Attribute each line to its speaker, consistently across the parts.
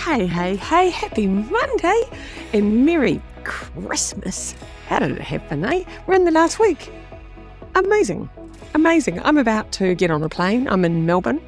Speaker 1: Hey, happy Monday and Merry Christmas. How did it happen, eh? We're in the last week. Amazing. I'm about to get on a plane. I'm in Melbourne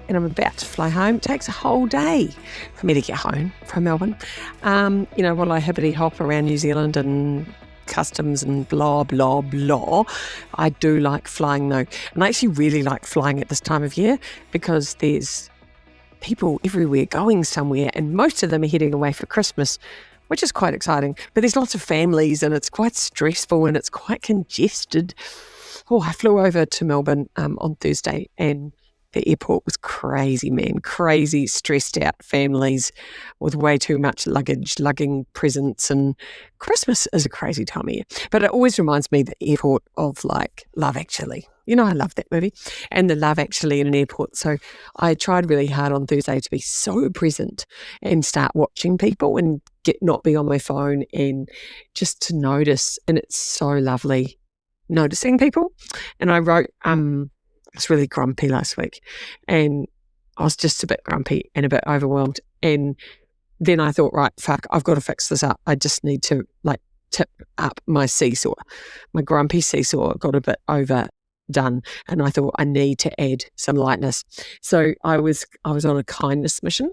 Speaker 1: and I'm about to fly home. It takes a whole day for me to get home from Melbourne. While I hippity hop around New Zealand and customs and blah, blah, blah, I do like flying though. And I actually really like flying at this time of year because there's people everywhere going somewhere, and most of them are heading away for Christmas, which is quite exciting. But there's lots of families and it's quite stressful and it's quite congested. I flew over to Melbourne on Thursday and the airport was crazy, man. Crazy, stressed out families with way too much luggage, lugging presents, and Christmas is a crazy time of year. But it always reminds me, the airport, of like Love Actually. You know, I love that movie and the Love Actually in an airport. So I tried really hard on Thursday to be so present and start watching people and not be on my phone and just to notice. And it's so lovely noticing people. And I wrote, I was really grumpy last week and I was just a bit grumpy and a bit overwhelmed. And then I thought, right, fuck, I've got to fix this up. I just need to tip up my seesaw. My grumpy seesaw got a bit overdone and I thought I need to add some lightness. So I was on a kindness mission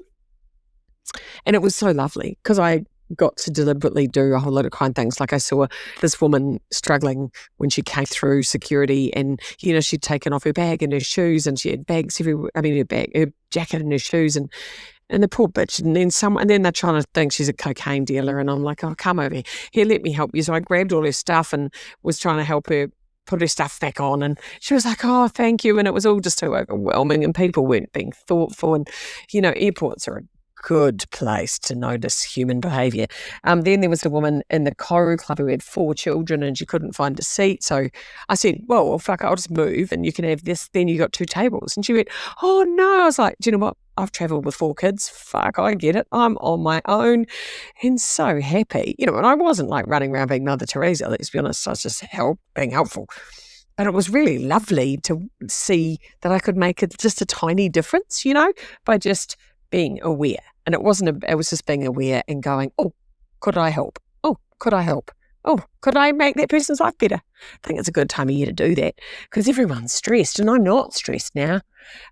Speaker 1: and it was so lovely because I got to deliberately do a whole lot of kind things. Like I saw this woman struggling when she came through security and, she'd taken off her bag and her shoes and she had bags everywhere. I mean, her jacket and her shoes and the poor bitch. And then they're trying to think she's a cocaine dealer. And I'm like, oh, come over here, let me help you. So I grabbed all her stuff and was trying to help her put her stuff back on. And she was like, oh, thank you. And it was all just too overwhelming and people weren't being thoughtful. And, airports are a good place to notice human behaviour. Then there was a woman in the Koru Club who had 4 children and she couldn't find a seat. So I said, well, fuck, I'll just move and you can have this. Then you got 2 tables. And she went, oh, no. I was like, do you know what? I've travelled with 4 kids. Fuck, I get it. I'm on my own and so happy. And I wasn't like running around being Mother Teresa. Let's be honest. I was just being helpful. But it was really lovely to see that I could make just a tiny difference, by just being aware. And it was just being aware and going, oh, could I help? Oh, could I help? Oh, could I make that person's life better? I think it's a good time of year to do that because everyone's stressed and I'm not stressed now.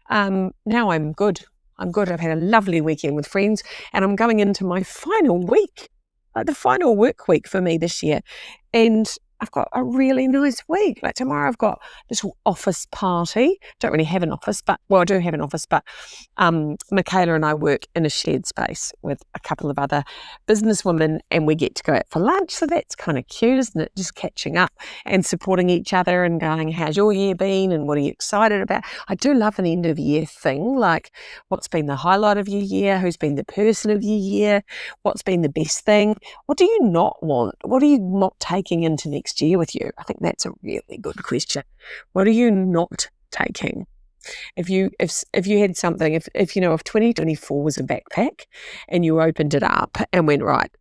Speaker 1: Now I'm good. I've had a lovely weekend with friends and I'm going into my final week, the final work week for me this year. And I've got a really nice week. Like tomorrow I've got a little office party. Don't really have an office, I do have an office, but Michaela and I work in a shared space with a couple of other businesswomen and we get to go out for lunch. So that's kind of cute, isn't it? Just catching up and supporting each other and going, how's your year been and what are you excited about? I do love an end of year thing, like what's been the highlight of your year? Who's been the person of your year? What's been the best thing? What do you not want? What are you not taking into next year with you? I think that's a really good question. What are you not taking? If you had something, if 2024 was a backpack and you opened it up and went, right,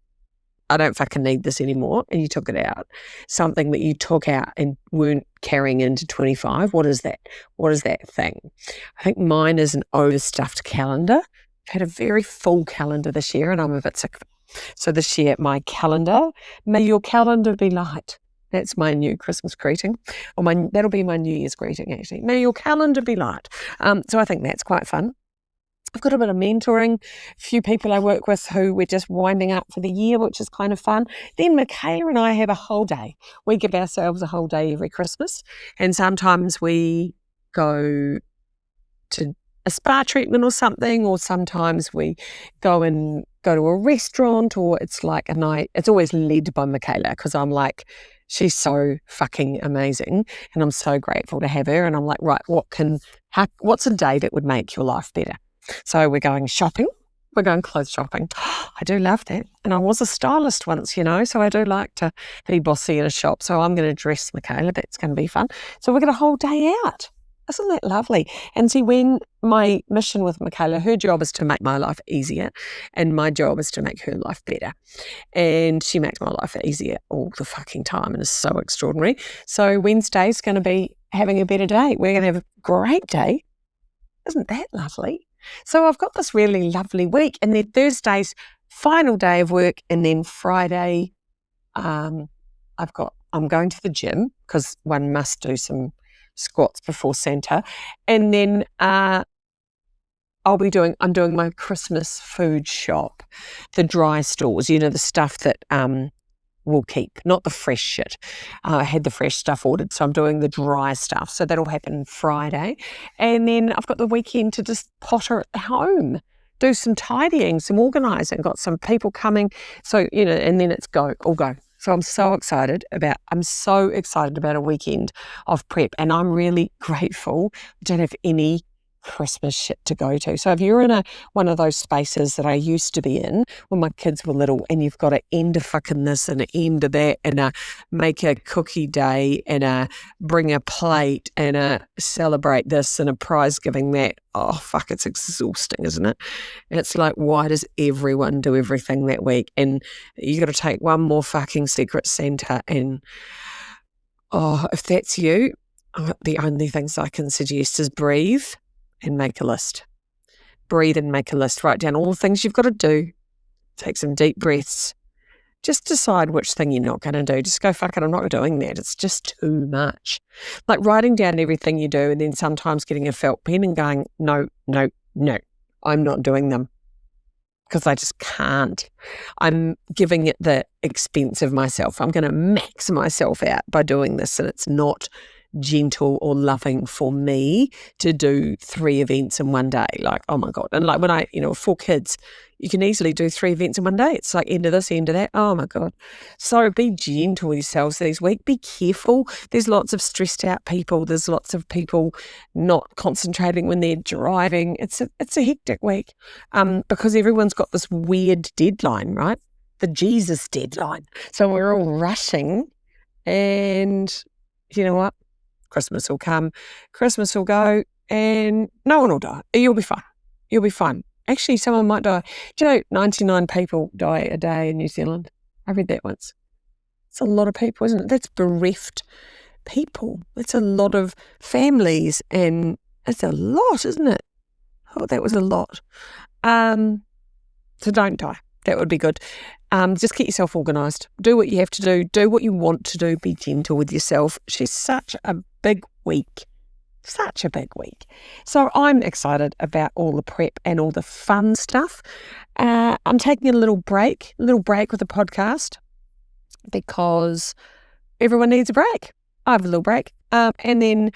Speaker 1: I don't fucking need this anymore, and you took it out, something that you took out and weren't carrying into 25, what is that? What is that thing? I think mine is an overstuffed calendar. I've had a very full calendar this year and I'm a bit sick of it. So this year, my calendar, may your calendar be light. That's my new Christmas greeting, or that'll be my New Year's greeting actually. May your calendar be light. So I think that's quite fun. I've got a bit of mentoring, a few people I work with who we're just winding up for the year, which is kind of fun. Then Michaela and I have a whole day. We give ourselves a whole day every Christmas, and sometimes we go to a spa treatment or something, or sometimes we go to a restaurant, or it's like a night. It's always led by Michaela because I'm like, she's so fucking amazing and I'm so grateful to have her. And I'm like, right, what's a day that would make your life better? So we're going shopping. We're going clothes shopping. I do love that. And I was a stylist once, so I do like to be bossy in a shop. So I'm going to dress Michaela. That's going to be fun. So we've got a whole day out. Isn't that lovely? And see, when my mission with Michaela, her job is to make my life easier and my job is to make her life better. And she makes my life easier all the fucking time and is so extraordinary. So Wednesday's going to be having a better day. We're going to have a great day. Isn't that lovely? So I've got this really lovely week, and then Thursday's final day of work, and then Friday, I'm going to the gym because one must do some squats before Santa, and then I'm doing my Christmas food shop, the dry stores, the stuff that will keep, not the fresh shit. I had the fresh stuff ordered, so I'm doing the dry stuff. So that'll happen Friday. And then I've got the weekend to just potter at home, do some tidying, some organising, got some people coming. So, and then it's all go. So I'm so excited about a weekend of prep, and I'm really grateful I don't have any Christmas shit to go to. So if you're in one of those spaces that I used to be in when my kids were little, and you've got an end of fucking this and an end of that, and a make a cookie day, and a bring a plate, and a celebrate this, and a prize giving that, oh fuck, it's exhausting, isn't it? It's like, why does everyone do everything that week? And you got to take one more fucking Secret Santa, and if that's you, the only things I can suggest is breathe and make a list. Breathe and make a list. Write down all the things you've got to do. Take some deep breaths. Just decide which thing you're not going to do. Just go, fuck it, I'm not doing that. It's just too much. Like writing down everything you do, and then sometimes getting a felt pen and going, no, I'm not doing them because I just can't. I'm giving it the expense of myself. I'm going to max myself out by doing this, and it's not gentle or loving for me to do 3 events in one day. Like, oh my God. And like when 4 kids, you can easily do 3 events in one day. It's like end of this, end of that. Oh my God. So be gentle with yourselves this week. Be careful. There's lots of stressed out people. There's lots of people not concentrating when they're driving. It's a hectic week because everyone's got this weird deadline, right? The Jesus deadline. So we're all rushing, and you know what? Christmas will come, Christmas will go, and no one will die. You'll be fine. You'll be fine. Actually, someone might die. Do you know 99 people die a day in New Zealand? I read that once. It's a lot of people, isn't it? That's bereft people. It's a lot of families, and it's a lot, isn't it? Oh, that was a lot. So don't die. That would be good. Just get yourself organised. Do what you have to do. Do what you want to do. Be gentle with yourself. She's such a big week. Such a big week. So I'm excited about all the prep and all the fun stuff. I'm taking a little break with the podcast because everyone needs a break. I have a little break. And then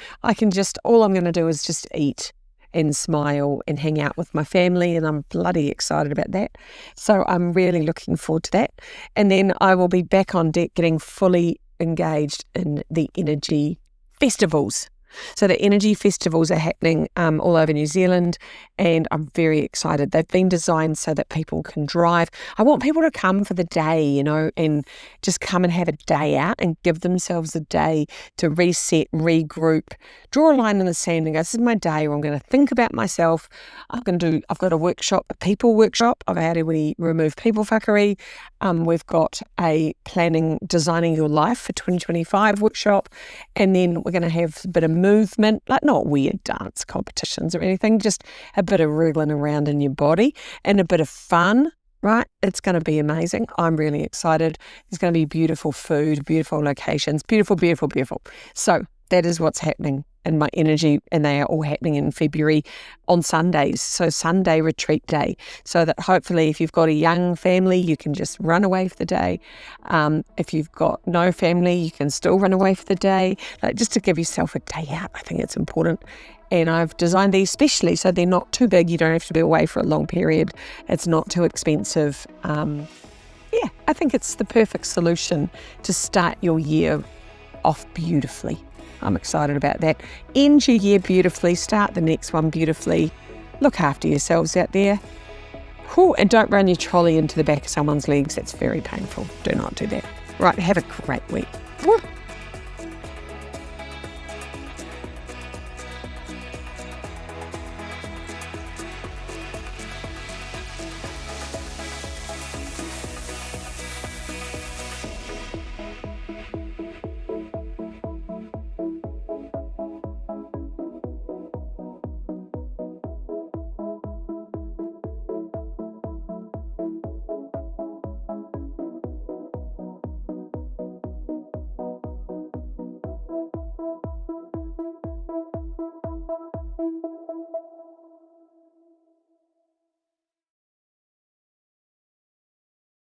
Speaker 1: all I'm going to do is just eat and smile and hang out with my family, and I'm bloody excited about that. So I'm really looking forward to that. And then I will be back on deck getting fully engaged in the energy festivals. So the energy festivals are happening all over New Zealand, and I'm very excited. They've been designed so that people can drive. I want people to come for the day, and just come and have a day out and give themselves a day to reset, regroup, draw a line in the sand and go, this is my day where I'm going to think about myself. I've got a workshop, a people workshop of how do we remove people fuckery. We've got a designing your life for 2025 workshop, and then we're going to have a bit of movement, like not weird dance competitions or anything, just a bit of wriggling around in your body and a bit of fun, right? It's going to be amazing. I'm really excited. There's going to be beautiful food, beautiful locations, beautiful. So that is what's happening in my energy, and they are all happening in February on Sundays. So Sunday retreat day, so that hopefully if you've got a young family, you can just run away for the day. If you've got no family, you can still run away for the day, like just to give yourself a day out. I think it's important. And I've designed these specially so they're not too big. You don't have to be away for a long period. It's not too expensive. I think it's the perfect solution to start your year off beautifully. I'm excited about that. End your year beautifully, start the next one beautifully. Look after yourselves out there. And don't run your trolley into the back of someone's legs. That's very painful. Do not do that. Right, have a great week.